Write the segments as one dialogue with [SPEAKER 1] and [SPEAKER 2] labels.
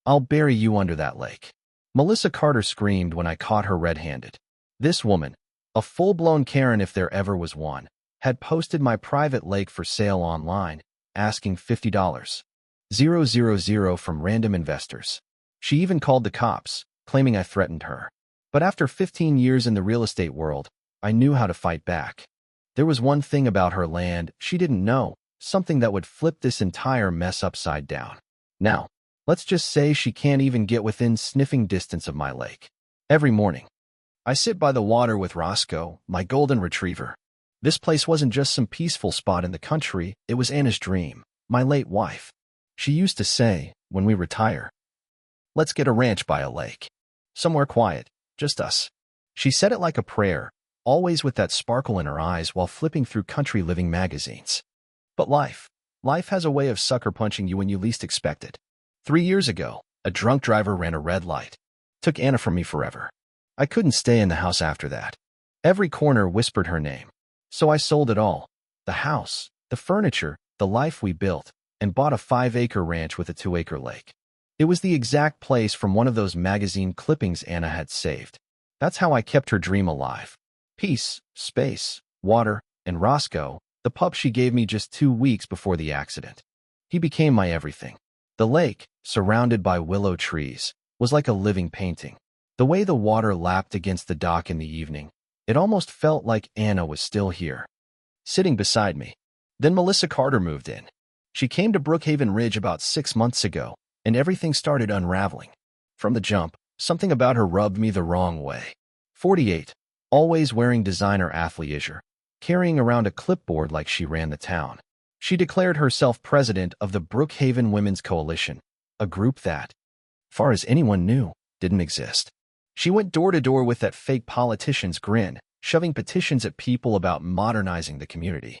[SPEAKER 1] I'll bury you under that lake. Melissa Carter screamed when I caught her red-handed. This woman, a full-blown Karen if there ever was one, had posted my private lake for sale online, asking $50,000 from random investors. She even called the cops, claiming I threatened her. But after 15 years in the real estate world, I knew how to fight back. There was one thing about her land she didn't know, something that would flip this entire mess upside down. Now, let's just say she can't even get within sniffing distance of my lake. Every morning, I sit by the water with Roscoe, my golden retriever. This place wasn't just some peaceful spot in the country, it was Anna's dream, my late wife. She used to say, when we retire, let's get a ranch by a lake. Somewhere quiet, just us. She said it like a prayer, always with that sparkle in her eyes while flipping through country living magazines. But life has a way of sucker punching you when you least expect it. 3 years ago, a drunk driver ran a red light. Took Anna from me forever. I couldn't stay in the house after that. Every corner whispered her name. So I sold it all. The house, the furniture, the life we built, and bought a 5-acre ranch with a 2-acre lake. It was the exact place from one of those magazine clippings Anna had saved. That's how I kept her dream alive. Peace, space, water, and Roscoe, the pup she gave me just 2 weeks before the accident. He became my everything. The lake, surrounded by willow trees, was like a living painting. The way the water lapped against the dock in the evening, it almost felt like Anna was still here, sitting beside me. Then Melissa Carter moved in. She came to Brookhaven Ridge about 6 months ago, and everything started unraveling. From the jump, something about her rubbed me the wrong way. 48, always wearing designer athleisure, carrying around a clipboard like she ran the town. She declared herself president of the Brookhaven Women's Coalition, a group that, far as anyone knew, didn't exist. She went door to door with that fake politician's grin, shoving petitions at people about modernizing the community,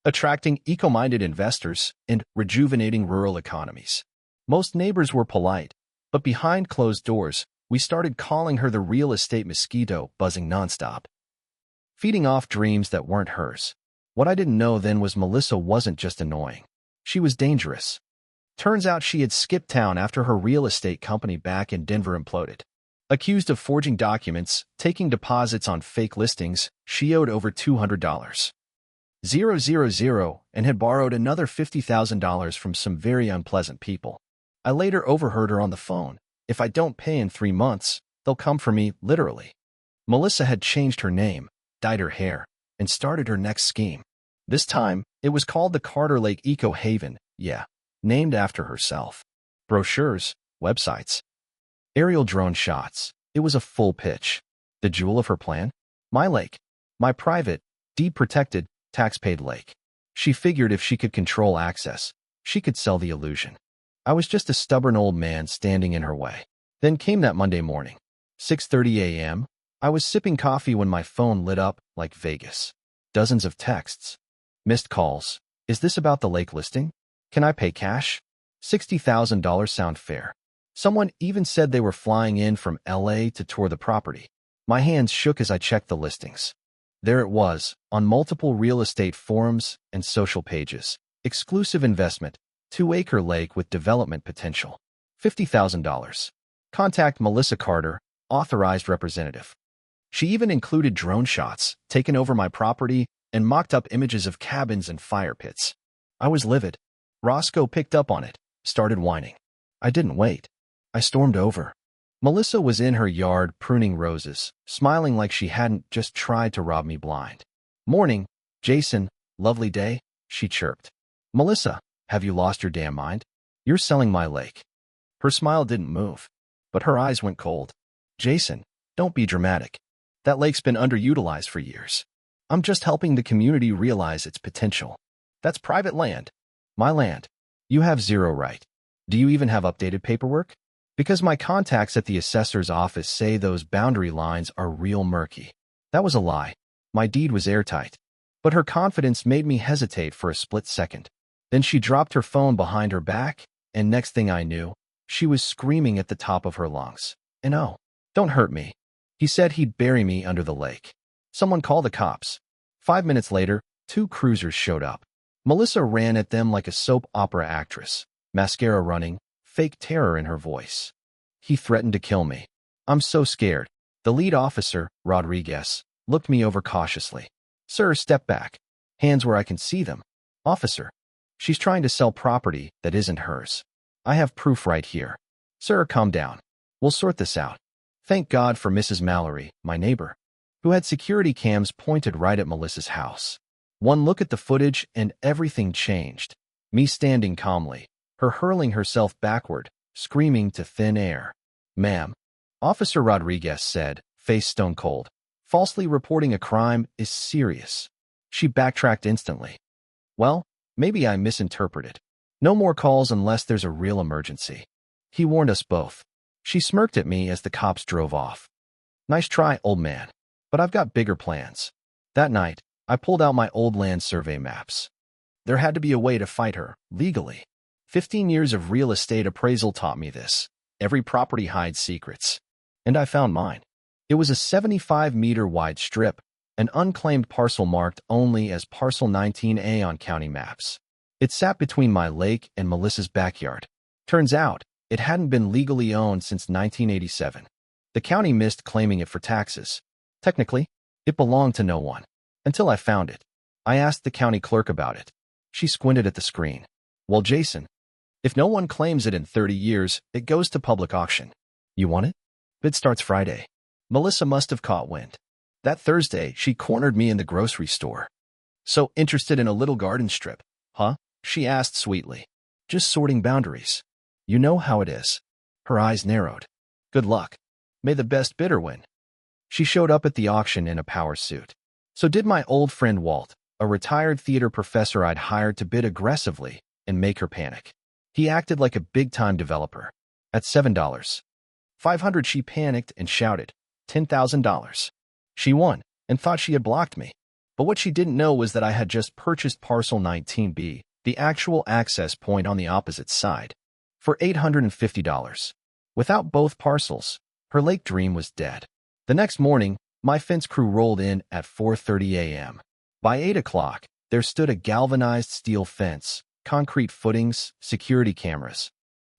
[SPEAKER 1] attracting eco-minded investors, and rejuvenating rural economies. Most neighbors were polite, but behind closed doors, we started calling her the real estate mosquito, buzzing nonstop, feeding off dreams that weren't hers. What I didn't know then was Melissa wasn't just annoying. She was dangerous. Turns out she had skipped town after her real estate company back in Denver imploded. Accused of forging documents, taking deposits on fake listings, she owed over $200,000, and had borrowed another $50,000 from some very unpleasant people. I later overheard her on the phone. If I don't pay in 3 months, they'll come for me, literally. Melissa had changed her name, dyed her hair, and started her next scheme. This time, it was called the Carter Lake Eco Haven, named after herself. Brochures, websites, aerial drone shots. It was a full pitch. The jewel of her plan? My lake. My private, deed-protected, tax-paid lake. She figured if she could control access, she could sell the illusion. I was just a stubborn old man standing in her way. Then came that Monday morning. 6:30 a.m. I was sipping coffee when my phone lit up like Vegas. Dozens of texts. Missed calls. Is this about the lake listing? Can I pay cash? $60,000 sound fair. Someone even said they were flying in from LA to tour the property. My hands shook as I checked the listings. There it was, on multiple real estate forums and social pages. Exclusive investment, 2-acre lake with development potential. $50,000. Contact Melissa Carter, authorized representative. She even included drone shots, taken over my property, and mocked up images of cabins and fire pits. I was livid. Roscoe picked up on it, started whining. I didn't wait. I stormed over. Melissa was in her yard pruning roses, smiling like she hadn't just tried to rob me blind. Morning, Jason, lovely day, she chirped. Melissa, have you lost your damn mind? You're selling my lake. Her smile didn't move, but her eyes went cold. Jason, don't be dramatic. That lake's been underutilized for years. I'm just helping the community realize its potential. That's private land. My land. You have zero right. Do you even have updated paperwork? Because my contacts at the assessor's office say those boundary lines are real murky. That was a lie. My deed was airtight. But her confidence made me hesitate for a split second. Then she dropped her phone behind her back, and next thing I knew, she was screaming at the top of her lungs. And oh, don't hurt me. He said he'd bury me under the lake. Someone call the cops. 5 minutes later, 2 cruisers showed up. Melissa ran at them like a soap opera actress, mascara running, fake terror in her voice. He threatened to kill me. I'm so scared. The lead officer, Rodriguez, looked me over cautiously. Sir, step back. Hands where I can see them. Officer. She's trying to sell property that isn't hers. I have proof right here. Sir, calm down. We'll sort this out. Thank God for Mrs. Mallory, my neighbor, who had security cams pointed right at Melissa's house. One look at the footage and everything changed. Me standing calmly, her hurling herself backward, screaming to thin air. Ma'am, Officer Rodriguez said, face stone cold. Falsely reporting a crime is serious. She backtracked instantly. Well, maybe I misinterpreted. No more calls unless there's a real emergency. He warned us both. She smirked at me as the cops drove off. Nice try, old man. But I've got bigger plans. That night, I pulled out my old land survey maps. There had to be a way to fight her, legally. 15 years of real estate appraisal taught me this. Every property hides secrets. And I found mine. It was a 75-meter wide strip, an unclaimed parcel marked only as Parcel 19A on county maps. It sat between my lake and Melissa's backyard. Turns out, it hadn't been legally owned since 1987. The county missed claiming it for taxes. Technically, it belonged to no one. Until I found it. I asked the county clerk about it. She squinted at the screen. Well, Jason, if no one claims it in 30 years, it goes to public auction. You want it? Bid starts Friday. Melissa must have caught wind. That Thursday, she cornered me in the grocery store. So interested in a little garden strip, huh? She asked sweetly. Just sorting boundaries. You know how it is. Her eyes narrowed. Good luck. May the best bidder win. She showed up at the auction in a power suit. So did my old friend Walt, a retired theater professor I'd hired to bid aggressively and make her panic. He acted like a big-time developer. At $7. $500 she panicked and shouted, $10,000. She won and thought she had blocked me. But what she didn't know was that I had just purchased Parcel 19B, the actual access point on the opposite side, for $850. Without both parcels, her lake dream was dead. The next morning, my fence crew rolled in at 4:30 a.m. By 8 o'clock, there stood a galvanized steel fence, concrete footings, security cameras,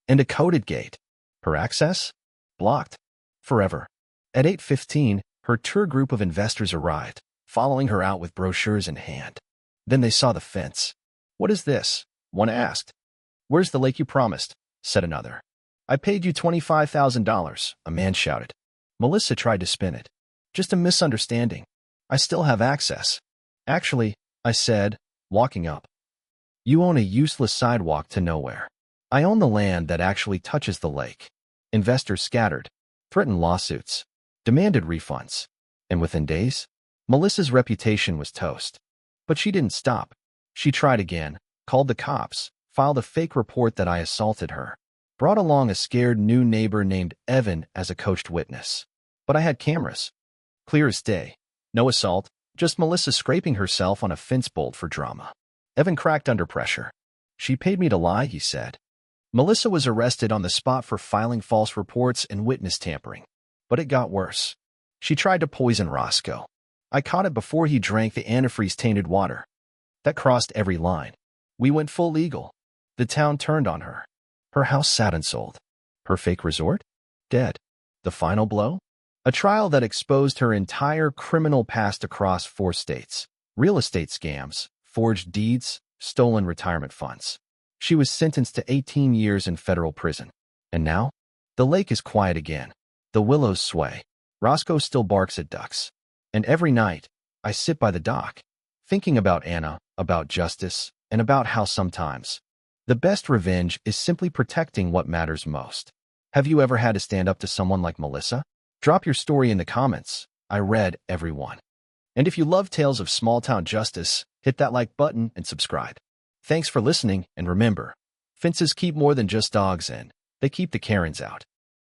[SPEAKER 1] and a coded gate. Her access? Blocked. Forever. At 8:15, her tour group of investors arrived, following her out with brochures in hand. Then they saw the fence. What is this? One asked. Where's the lake you promised? Said another. I paid you $25,000, a man shouted. Melissa tried to spin it. Just a misunderstanding. I still have access. Actually, I said, walking up. You own a useless sidewalk to nowhere. I own the land that actually touches the lake. Investors scattered, threatened lawsuits, demanded refunds. And within days, Melissa's reputation was toast. But she didn't stop. She tried again, called the cops, filed a fake report that I assaulted her, brought along a scared new neighbor named Evan as a coached witness. But I had cameras. Clear as day. No assault, just Melissa scraping herself on a fence bolt for drama. Evan cracked under pressure. She paid me to lie, he said. Melissa was arrested on the spot for filing false reports and witness tampering. But it got worse. She tried to poison Roscoe. I caught it before he drank the antifreeze-tainted water. That crossed every line. We went full legal. The town turned on her. Her house sat unsold. Her fake resort? Dead. The final blow? A trial that exposed her entire criminal past across 4 states. Real estate scams, forged deeds, stolen retirement funds. She was sentenced to 18 years in federal prison. And now? The lake is quiet again. The willows sway. Roscoe still barks at ducks. And every night, I sit by the dock, thinking about Anna, about justice, and about how sometimes the best revenge is simply protecting what matters most. Have you ever had to stand up to someone like Melissa? Drop your story in the comments. I read every one. And if you love tales of small-town justice, hit that like button and subscribe. Thanks for listening, and remember, fences keep more than just dogs in. They keep the Karens out.